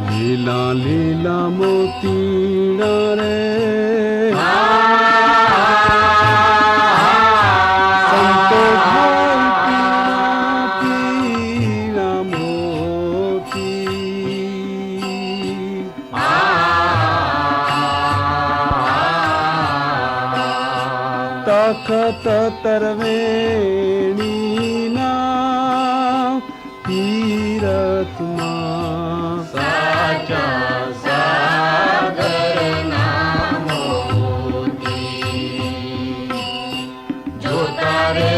લીલા લીલા મોતીડા રે સંતો ભાઈ પીળા મોતી તખત તરવેણીના તીરથમાં સાચા સાગરના મોતી જોતા રે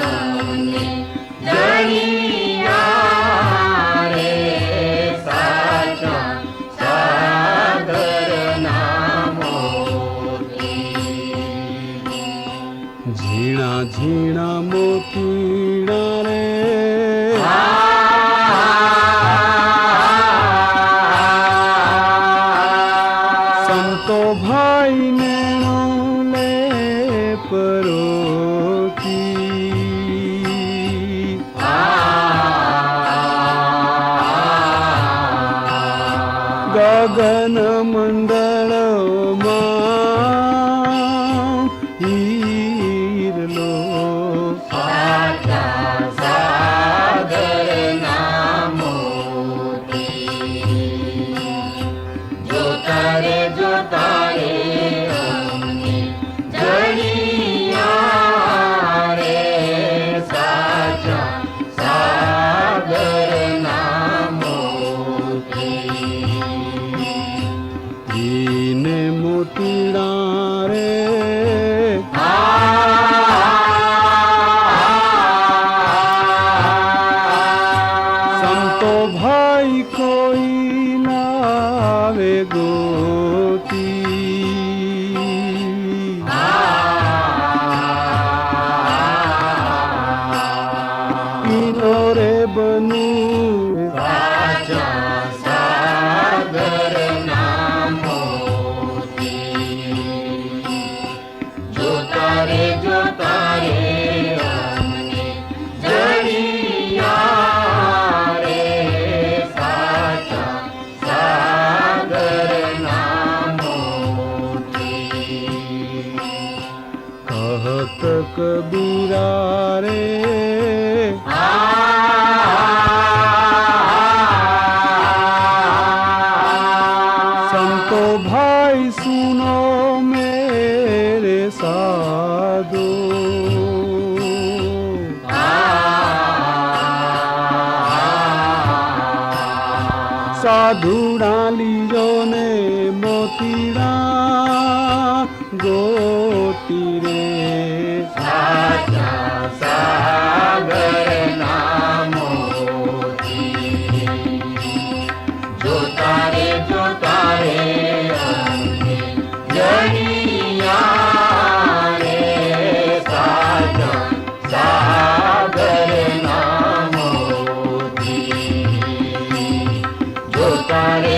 અમને જણિયા રે સાચા સાગરના મોતી ઝીણા ઝીણા મોતીડા રે સંતો ભાઈ નેણો લે પરોતી ગગન મંડળમાં હીરલો સાચા સાગરના મોતી જોતા રે અમને જણિયા રે સાચા સાગરના મોતી ઈને મોતીડા રે સંતો ભાઈ કોઈ લાવે ગોતી પીનો રે બનું સાચા સાગરના મોતી જોતા રે અમને જણિયા રે સાચા સાગરના મોતી કહત કબીરા રે संतो भाई सुनो मेरे साधु साधुड़ा लीजो ने मोतीड़ा गोती रे સાચા સાગરના મોતી જોતા રે અમને જણિયા રે સાચા સાગરના મોતી જોતા રે